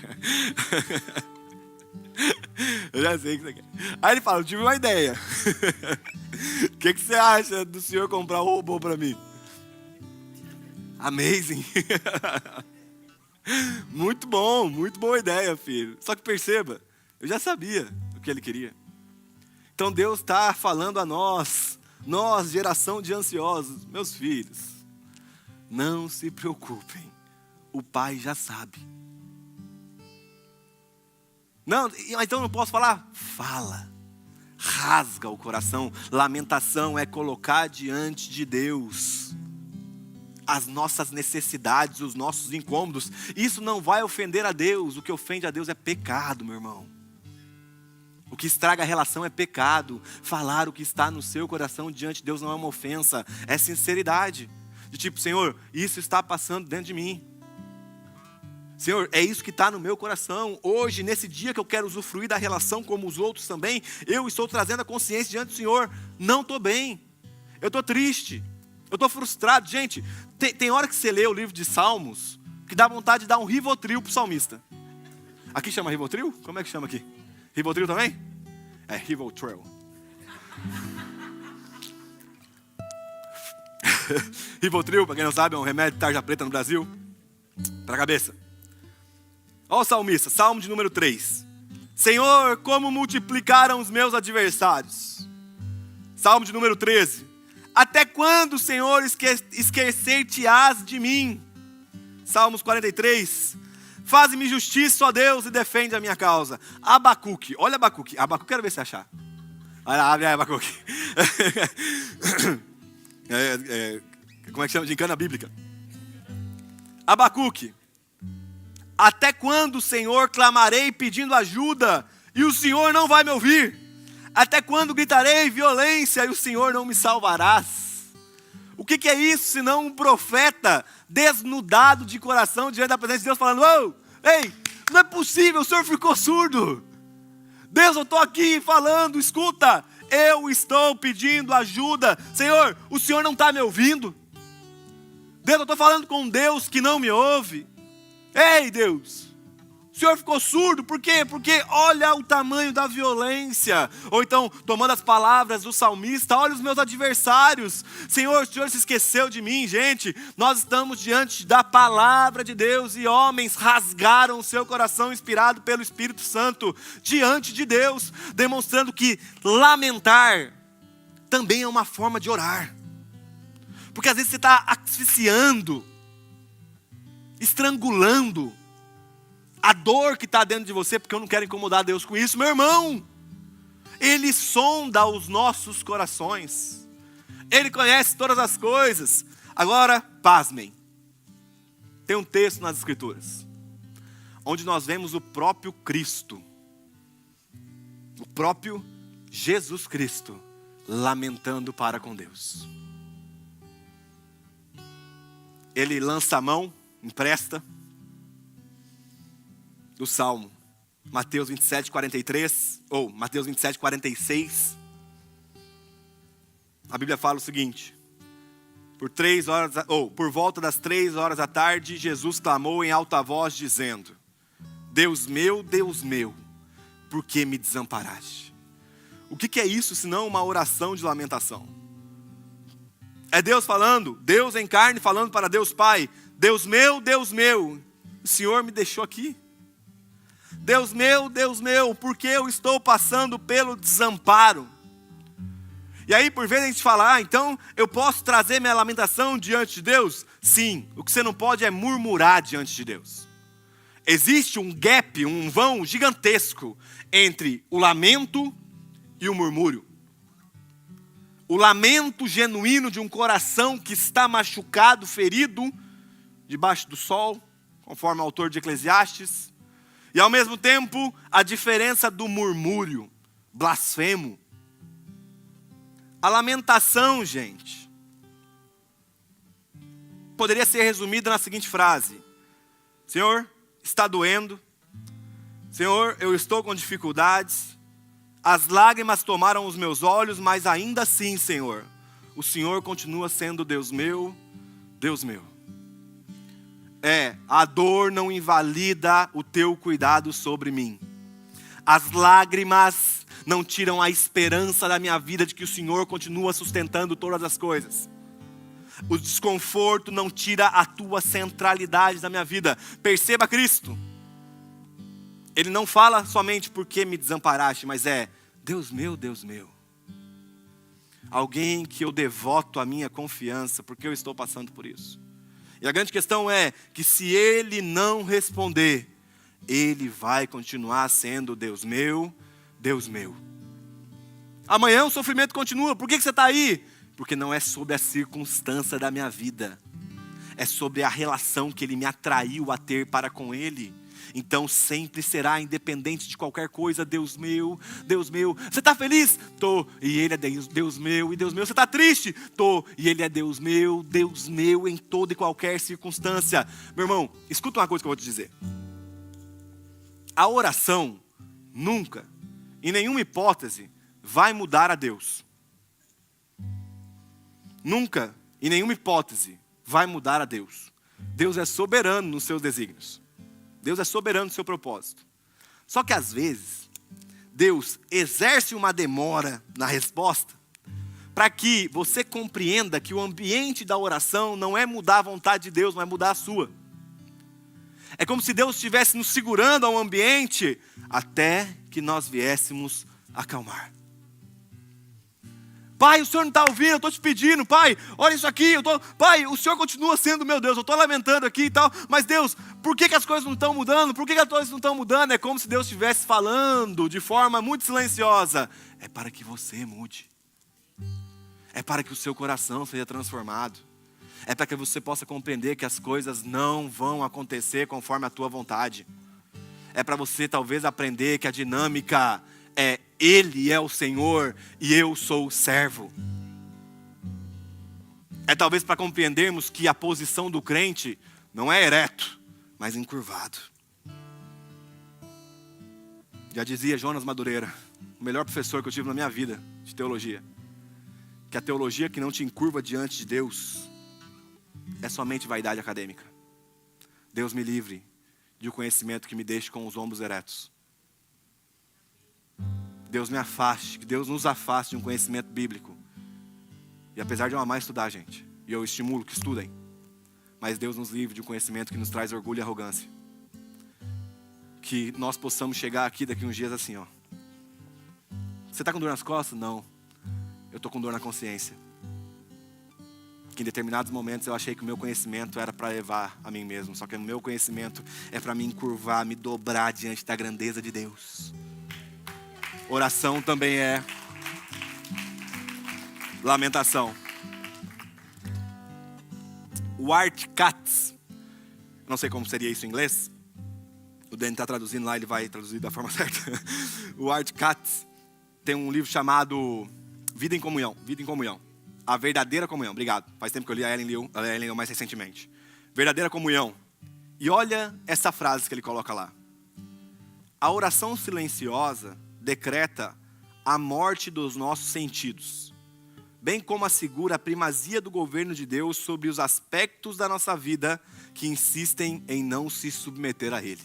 Eu já sei o que você quer. Aí ele fala: eu tive uma ideia. O que você acha do senhor comprar um robô para mim? Amazing. Muito bom, muito boa ideia, filho. Só que perceba, eu já sabia o que ele queria. Então Deus está falando a nós, geração de ansiosos, meus filhos, não se preocupem, o Pai já sabe. Não, então não posso falar? Fala, rasga o coração. Lamentação é colocar diante de Deus as nossas necessidades, os nossos incômodos. Isso não vai ofender a Deus. O que ofende a Deus é pecado, meu irmão. O que estraga a relação é pecado. Falar o que está no seu coração diante de Deus não é uma ofensa, é sinceridade. De tipo: Senhor, isso está passando dentro de mim. Senhor, é isso que está no meu coração. Hoje, nesse dia que eu quero usufruir da relação como os outros também, eu estou trazendo a consciência diante do Senhor. Não estou bem, eu estou triste, eu estou frustrado. Gente, tem hora que você lê o livro de Salmos que dá vontade de dar um Rivotril para o salmista. Aqui chama Rivotril? Como é que chama aqui? Rivotril também? É Rivotril. Rivotril, para quem não sabe, é um remédio de tarja preta no Brasil, para a cabeça. Olha o salmista, Salmo de número 3. Senhor, como multiplicaram os meus adversários. Salmo de número 13. Até quando, Senhor, esquecer-te-ás de mim? Salmos 43. Faze-me justiça, ó Deus, e defende a minha causa. Abacuque, olha Abacuque. Abacuque, quero ver se achar. Olha, abre aí, Abacuque. Como é que chama? Gincana bíblica. Abacuque. Até quando, Senhor, clamarei pedindo ajuda e o Senhor não vai me ouvir? Até quando gritarei violência e o Senhor não me salvarás? O que é isso senão um profeta desnudado de coração diante da presença de Deus falando: oh, ei, não é possível, o Senhor ficou surdo. Deus, eu estou aqui falando, escuta, eu estou pedindo ajuda. Senhor, o Senhor não está me ouvindo? Deus, eu estou falando com um Deus que não me ouve. Ei, Deus, o O Senhor ficou surdo, por quê? Porque olha o tamanho da violência. Ou então, tomando as palavras do salmista, olha os meus adversários. Senhor, o Senhor se esqueceu de mim, gente. Nós estamos diante da palavra de Deus e homens rasgaram o seu coração inspirado pelo Espírito Santo diante de Deus, demonstrando que lamentar também é uma forma de orar. Porque às vezes você está asfixiando, estrangulando a dor que está dentro de você, porque eu não quero incomodar Deus com isso. Meu irmão, Ele sonda os nossos corações. Ele conhece todas as coisas. Agora, pasmem. Tem um texto nas Escrituras, onde nós vemos o próprio Cristo, o próprio Jesus Cristo, lamentando para com Deus. Ele lança a mão, empresta, do Salmo, Mateus 27, 43, ou Mateus 27, 46. A Bíblia fala o seguinte: por volta das 3 horas da tarde, Jesus clamou em alta voz, dizendo: Deus meu, por que me desamparaste? O que é isso senão uma oração de lamentação? É Deus falando, Deus em carne falando para Deus Pai: Deus meu, o Senhor me deixou aqui. Deus meu, por que eu estou passando pelo desamparo? E aí, por vezes a gente fala, então eu posso trazer minha lamentação diante de Deus? Sim, o que você não pode é murmurar diante de Deus. Existe um gap, um vão gigantesco entre o lamento e o murmúrio. O lamento genuíno de um coração que está machucado, ferido, debaixo do sol, conforme o autor de Eclesiastes. E ao mesmo tempo, a diferença do murmúrio, blasfemo. A lamentação, gente, poderia ser resumida na seguinte frase: Senhor, está doendo. Senhor, eu estou com dificuldades. As lágrimas tomaram os meus olhos, mas ainda assim, Senhor, o Senhor continua sendo Deus meu, Deus meu. A dor não invalida o teu cuidado sobre mim. As lágrimas não tiram a esperança da minha vida de que o Senhor continua sustentando todas as coisas. O desconforto não tira a tua centralidade da minha vida. Perceba Cristo. Ele não fala somente porque me desamparaste, mas Deus meu, Deus meu. Alguém que eu devoto a minha confiança, porque eu estou passando por isso. E a grande questão é que se Ele não responder, Ele vai continuar sendo Deus meu, Deus meu. Amanhã o sofrimento continua. Por que você está aí? Porque não é sobre a circunstância da minha vida. É sobre a relação que Ele me atraiu a ter para com Ele. Então sempre será independente de qualquer coisa. Deus meu, Deus meu. Você está feliz? Tô. E Ele é Deus meu e Deus meu. Você está triste? Tô. E Ele é Deus meu em toda e qualquer circunstância. Meu irmão, escuta uma coisa que eu vou te dizer. A oração nunca, em nenhuma hipótese, vai mudar a Deus. Nunca, em nenhuma hipótese, vai mudar a Deus. Deus é soberano nos seus desígnios. Deus é soberano no seu propósito. Só que às vezes, Deus exerce uma demora na resposta para que você compreenda que o ambiente da oração não é mudar a vontade de Deus, mas mudar a sua. É como se Deus estivesse nos segurando ao ambiente até que nós viéssemos acalmar. Pai, o Senhor não está ouvindo, eu estou te pedindo. Pai, olha isso aqui. Pai, o Senhor continua sendo meu Deus. Eu estou lamentando aqui e tal. Mas Deus, por que as coisas não estão mudando? Por que as coisas não estão mudando? É como se Deus estivesse falando de forma muito silenciosa. É para que você mude. É para que o seu coração seja transformado. É para que você possa compreender que as coisas não vão acontecer conforme a tua vontade. É para você talvez aprender que a dinâmica Ele é o Senhor e eu sou o servo. É talvez para compreendermos que a posição do crente não é ereto, mas encurvado. Já dizia Jonas Madureira, o melhor professor que eu tive na minha vida de teologia, que a teologia que não te encurva diante de Deus é somente vaidade acadêmica. Deus me livre de um conhecimento que me deixe com os ombros eretos. Deus me afaste, que Deus nos afaste de um conhecimento bíblico. E apesar de eu amar estudar, gente, e eu estimulo que estudem, mas Deus nos livre de um conhecimento que nos traz orgulho e arrogância. Que nós possamos chegar aqui daqui uns dias assim, ó. Você está com dor nas costas? Não. Eu estou com dor na consciência. Que em determinados momentos eu achei que o meu conhecimento era para levar a mim mesmo. Só que o meu conhecimento é para me encurvar, me dobrar diante da grandeza de Deus. Oração também é lamentação. O Art Katz, não sei como seria isso em inglês. O Danny está traduzindo lá, ele vai traduzir da forma certa. O Art Katz tem um livro chamado Vida em Comunhão. Vida em Comunhão. A Verdadeira Comunhão. Obrigado. Faz tempo que eu li, a Ellen leu mais recentemente. Verdadeira Comunhão. E olha essa frase que ele coloca lá. A oração silenciosa decreta a morte dos nossos sentidos, bem como assegura a primazia do governo de Deus sobre os aspectos da nossa vida que insistem em não se submeter a Ele.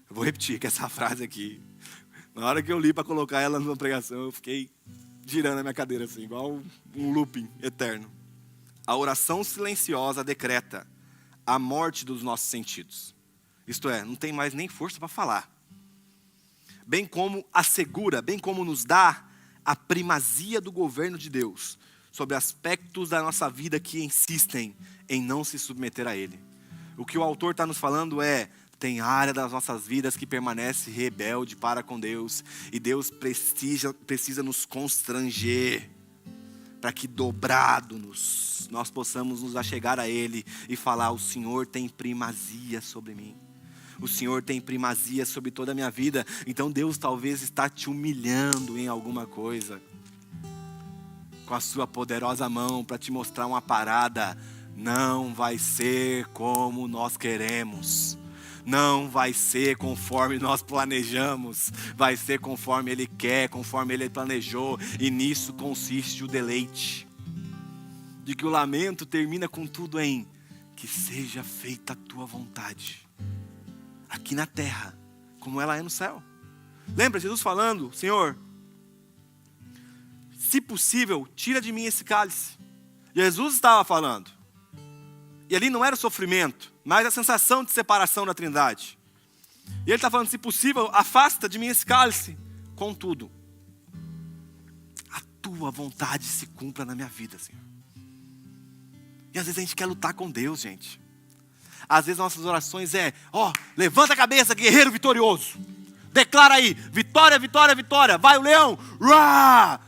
Eu vou repetir que essa frase aqui, na hora que eu li para colocar ela numa pregação, eu fiquei girando a minha cadeira assim, igual um looping eterno. A oração silenciosa decreta a morte dos nossos sentidos. Isto é, não tem mais nem força para falar. Bem como assegura, bem como nos dá a primazia do governo de Deus sobre aspectos da nossa vida que insistem em não se submeter a Ele. O que o autor está nos falando é, tem área das nossas vidas que permanece rebelde para com Deus, e Deus precisa nos constranger para que dobrados nós possamos nos achegar a Ele e falar, o Senhor tem primazia sobre mim. O Senhor tem primazia sobre toda a minha vida. Então Deus talvez está te humilhando em alguma coisa, com a sua poderosa mão para te mostrar uma parada. Não vai ser como nós queremos. Não vai ser conforme nós planejamos. Vai ser conforme Ele quer, conforme Ele planejou. E nisso consiste o deleite. De que o lamento termina com tudo em que seja feita a tua vontade. Aqui na terra, como ela é no céu. Lembra Jesus falando, Senhor, se possível, tira de mim esse cálice. Jesus estava falando. E ali não era o sofrimento, mas a sensação de separação da Trindade. E ele está falando, se possível, afasta de mim esse cálice. Contudo, a tua vontade se cumpra na minha vida, Senhor. E às vezes a gente quer lutar com Deus, gente. Às vezes nossas orações levanta a cabeça, guerreiro vitorioso. Declara aí, vitória, vitória, vitória. Vai o leão. Uá!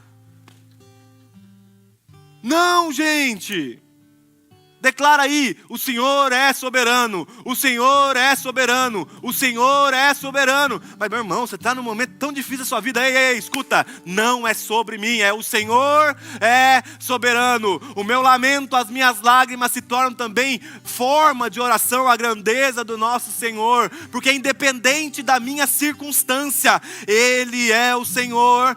Não, gente. Declara aí, o Senhor é soberano, o Senhor é soberano, o Senhor é soberano. Mas meu irmão, você está num momento tão difícil da sua vida, ei, escuta, não é sobre mim, é o Senhor é soberano. O meu lamento, as minhas lágrimas se tornam também forma de oração à grandeza do nosso Senhor, porque independente da minha circunstância, Ele é o Senhor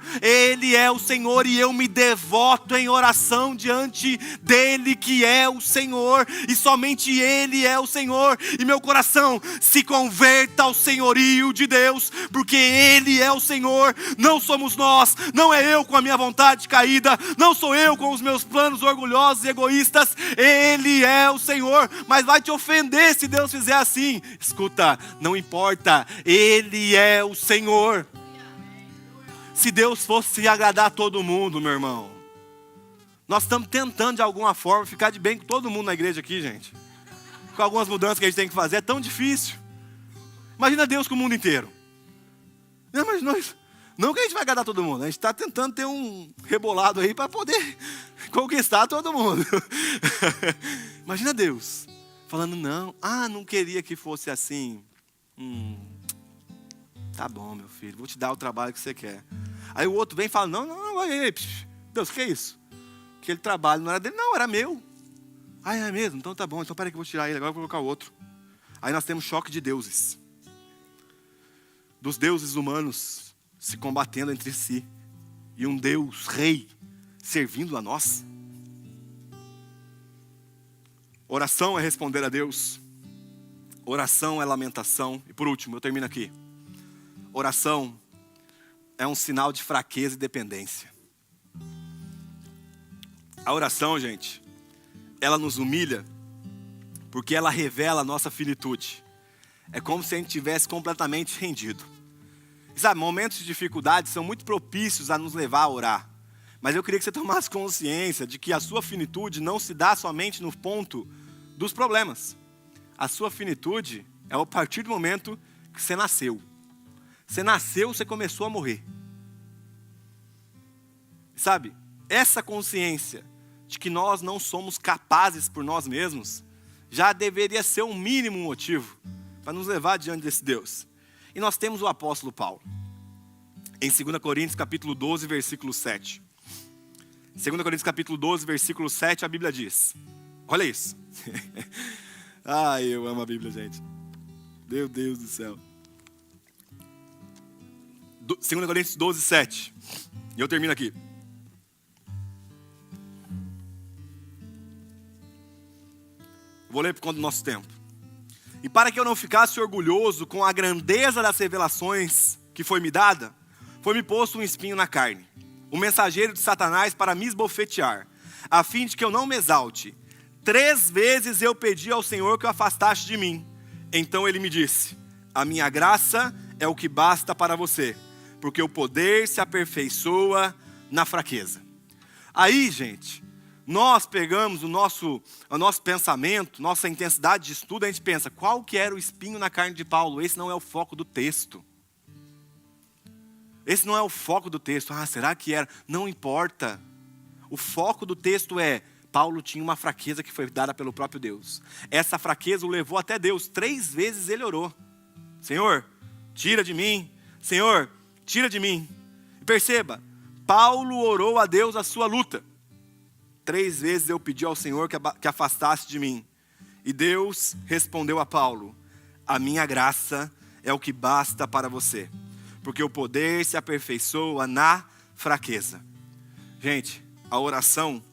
e eu me devoto em oração diante dEle que é o Senhor. E somente Ele é o Senhor, e meu coração se converta ao senhorio de Deus, porque Ele é o Senhor, não somos nós, não é eu com a minha vontade caída, não sou eu com os meus planos orgulhosos e egoístas, Ele é o Senhor. Mas vai te ofender se Deus fizer assim. Escuta, não importa, Ele é o Senhor. Se Deus fosse agradar a todo mundo, meu irmão, nós estamos tentando de alguma forma ficar de bem com todo mundo na igreja aqui, gente. Com algumas mudanças que a gente tem que fazer, é tão difícil. Imagina Deus com o mundo inteiro. Não, mas não que a gente vai agradar todo mundo, a gente está tentando ter um rebolado aí para poder conquistar todo mundo. Imagina Deus falando, não queria que fosse assim. Tá bom, meu filho, vou te dar o trabalho que você quer. Aí o outro vem e fala, não, Deus, que é isso? Aquele trabalho não era dele, não, era meu. Ah, é mesmo? Então tá bom, então peraí que eu vou tirar ele, agora eu vou colocar o outro. Aí nós temos choque de deuses. Dos deuses humanos se combatendo entre si. E um Deus rei servindo a nós. Oração é responder a Deus. Oração é lamentação. E por último, eu termino aqui. Oração é um sinal de fraqueza e dependência. A oração, gente, ela nos humilha porque ela revela a nossa finitude. É como se a gente tivesse completamente rendido. E sabe, momentos de dificuldade são muito propícios a nos levar a orar. Mas eu queria que você tomasse consciência de que a sua finitude não se dá somente no ponto dos problemas. A sua finitude é a partir do momento que você nasceu. Você nasceu, você começou a morrer. Sabe, essa consciência de que nós não somos capazes por nós mesmos já deveria ser um mínimo motivo para nos levar diante desse Deus. E nós temos o apóstolo Paulo. Em 2 Coríntios capítulo 12, versículo 7. 2 Coríntios capítulo 12, versículo 7, a Bíblia diz. Olha isso. Ai, eu amo a Bíblia, gente. Meu Deus do céu. 2 Coríntios 12, 7. E eu termino aqui. Vou ler por conta do nosso tempo. E para que eu não ficasse orgulhoso com a grandeza das revelações que foi me dada, foi-me posto um espinho na carne, um mensageiro de Satanás para me esbofetear, a fim de que eu não me exalte. 3 vezes eu pedi ao Senhor que o afastasse de mim. Então ele me disse: a minha graça é o que basta para você, porque o poder se aperfeiçoa na fraqueza. Aí, gente, nós pegamos o nosso pensamento, nossa intensidade de estudo, a gente pensa, qual que era o espinho na carne de Paulo? Esse não é o foco do texto. Esse não é o foco do texto. Ah, será que era? Não importa. O foco do texto é, Paulo tinha uma fraqueza que foi dada pelo próprio Deus. Essa fraqueza o levou até Deus. 3 vezes ele orou. Senhor, tira de mim. Senhor, tira de mim. Perceba, Paulo orou a Deus a sua luta. 3 vezes eu pedi ao Senhor que afastasse de mim. E Deus respondeu a Paulo: a minha graça é o que basta para você, porque o poder se aperfeiçoa na fraqueza. Gente, a oração,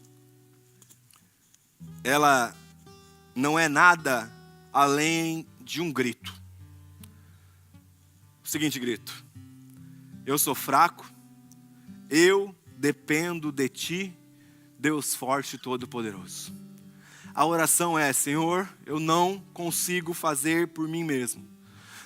ela não é nada além de um grito. O seguinte grito: eu sou fraco, eu dependo de ti, Deus forte e todo-poderoso. A oração é: Senhor, eu não consigo fazer por mim mesmo.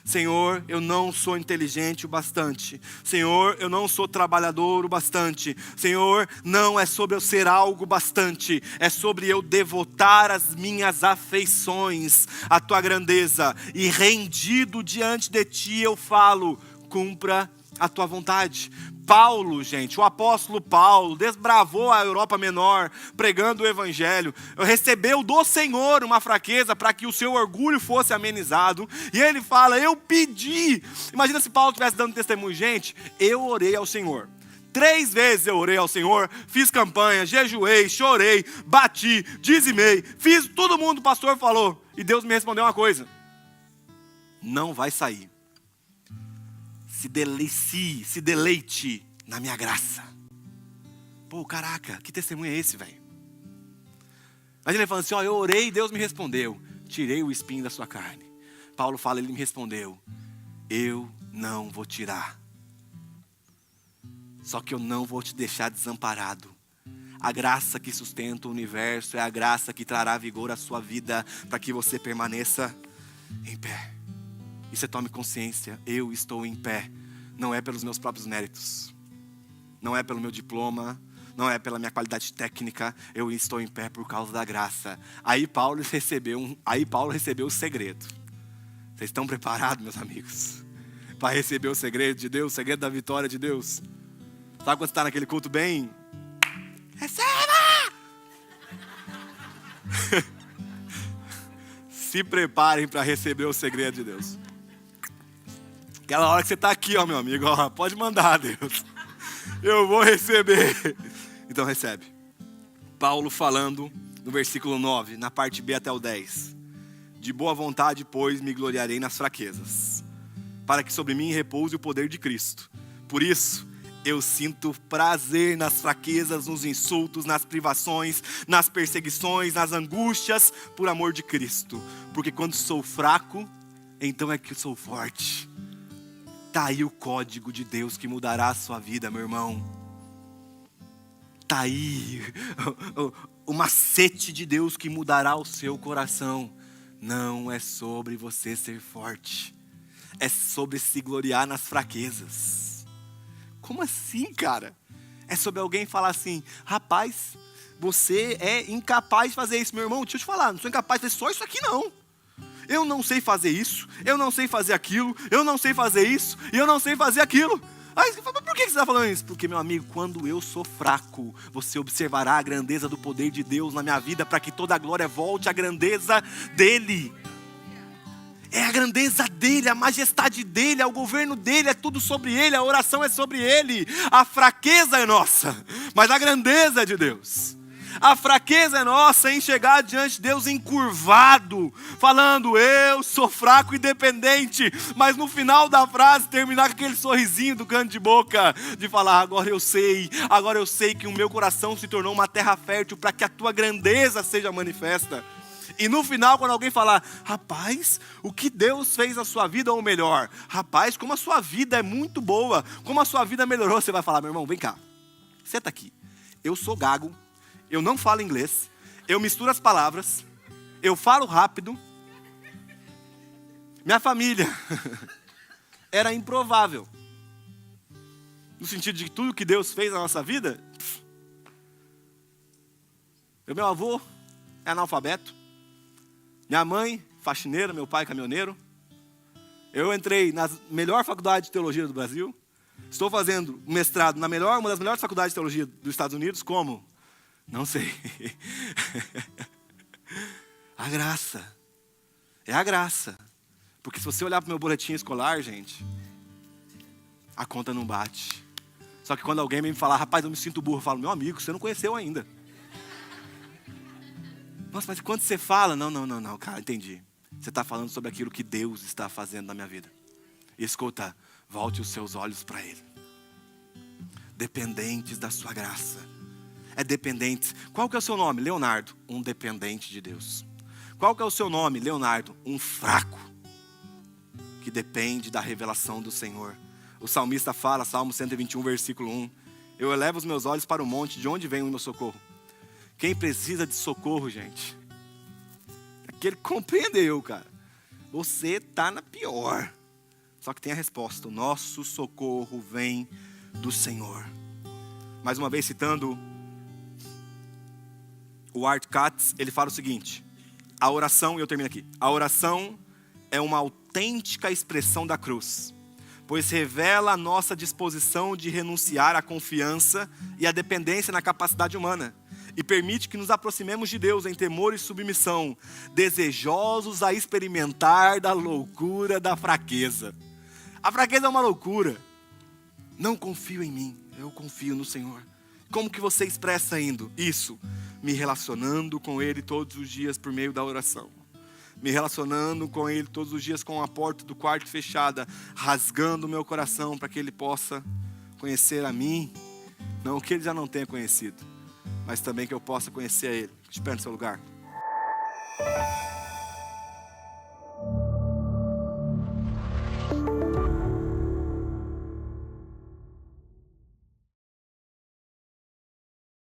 Senhor, eu não sou inteligente o bastante. Senhor, eu não sou trabalhador o bastante. Senhor, não é sobre eu ser algo bastante. É sobre eu devotar as minhas afeições à tua grandeza. E rendido diante de ti eu falo: cumpra a tua vontade. Paulo, gente, o apóstolo Paulo, desbravou a Europa Menor, pregando o evangelho, recebeu do Senhor uma fraqueza para que o seu orgulho fosse amenizado, e ele fala: eu pedi. Imagina se Paulo estivesse dando testemunho: gente, eu orei ao Senhor. 3 vezes eu orei ao Senhor, fiz campanha, jejuei, chorei, bati, dizimei, fiz todo mundo, o pastor falou, e Deus me respondeu uma coisa: não vai sair. Se delicie, se deleite na minha graça. Pô, caraca, que testemunho é esse, velho? Imagina ele falando assim: ó, eu orei e Deus me respondeu. Tirei o espinho da sua carne. Paulo fala, ele me respondeu: eu não vou tirar. Só que eu não vou te deixar desamparado. A graça que sustenta o universo é a graça que trará vigor à sua vida para que você permaneça em pé. E você tome consciência: eu estou em pé, não é pelos meus próprios méritos, não é pelo meu diploma, não é pela minha qualidade técnica, eu estou em pé por causa da graça. Aí Paulo recebeu o segredo. Vocês estão preparados, meus amigos, para receber o segredo de Deus, o segredo da vitória de Deus? Sabe quando você está naquele culto bem? Receba! Se preparem para receber o segredo de Deus. Aquela hora que você está aqui, ó, meu amigo, ó, pode mandar, Deus. Eu vou receber. Então recebe. Paulo falando no versículo 9, na parte B até o 10. De boa vontade, pois, me gloriarei nas fraquezas, para que sobre mim repouse o poder de Cristo. Por isso, Eu sinto prazer nas fraquezas, nos insultos, nas privações, nas perseguições, nas angústias, por amor de Cristo. Porque quando sou fraco, então é que eu sou forte. Está aí o código de Deus que mudará a sua vida, meu irmão. Está aí o macete de Deus que mudará o seu coração. Não é sobre você ser forte. É sobre se gloriar nas fraquezas. Como assim, cara? É sobre alguém falar assim: rapaz, você é incapaz de fazer isso. Meu irmão, deixa eu te falar, não sou incapaz de fazer só isso aqui não. Eu não sei fazer isso, eu não sei fazer aquilo, eu não sei fazer isso, e eu não sei fazer aquilo. Aí você fala: mas por que você está falando isso? Porque, meu amigo, quando eu sou fraco, você observará a grandeza do poder de Deus na minha vida, para que toda a glória volte à grandeza dEle. É a grandeza dEle, a majestade dEle, é o governo dEle, é tudo sobre Ele, a oração é sobre Ele. A fraqueza é nossa, mas a grandeza é de Deus. A fraqueza é nossa em chegar diante de Deus encurvado, falando: eu sou fraco e dependente, mas no final da frase terminar com aquele sorrisinho do canto de boca, de falar: agora eu sei que o meu coração se tornou uma terra fértil para que a tua grandeza seja manifesta. E no final, quando alguém falar: rapaz, o que Deus fez na sua vida, ou melhor, rapaz, como a sua vida é muito boa, como a sua vida melhorou, você vai falar: meu irmão, vem cá, senta aqui, eu sou gago, eu não falo inglês, eu misturo as palavras, eu falo rápido, minha família era improvável, no sentido de que tudo que Deus fez na nossa vida, meu avô é analfabeto, minha mãe, faxineira, meu pai, caminhoneiro. Eu entrei na melhor faculdade de teologia do Brasil. Estou fazendo um mestrado na uma das melhores faculdades de teologia dos Estados Unidos. Como? Não sei. A graça. É a graça. Porque se você olhar para o meu boletim escolar, gente, a conta não bate. Só que quando alguém me falar: rapaz, eu me sinto burro, eu falo: meu amigo, você não conheceu ainda. Nossa, mas quando você fala: não, cara, entendi. Você está falando sobre aquilo que Deus está fazendo na minha vida. E escuta, volte os seus olhos para Ele. Dependentes da sua graça. É dependentes. Qual que é o seu nome? Leonardo. Um dependente de Deus. Qual que é o seu nome? Leonardo. Um fraco. Que depende da revelação do Senhor. O salmista fala, Salmo 121, versículo 1. Eu elevo os meus olhos para o monte, de onde vem o meu socorro? Quem precisa de socorro, gente, aquele que compreendeu, cara. Você está na pior. Só que tem a resposta: o nosso socorro vem do Senhor. Mais uma vez citando o Art Katz, ele fala o seguinte: a oração, e eu termino aqui, a oração é uma autêntica expressão da cruz, pois revela a nossa disposição de renunciar à confiança e à dependência na capacidade humana, e permite que nos aproximemos de Deus em temor e submissão, desejosos a experimentar da loucura da fraqueza. A fraqueza é uma loucura. Não confio em mim, eu confio no Senhor. Como que você expressa isso? Me relacionando com Ele todos os dias por meio da oração. Me relacionando com Ele todos os dias com a porta do quarto fechada, rasgando o meu coração para que Ele possa conhecer a mim, não que Ele já não tenha conhecido, mas também que eu possa conhecer a Ele. De pé no seu lugar.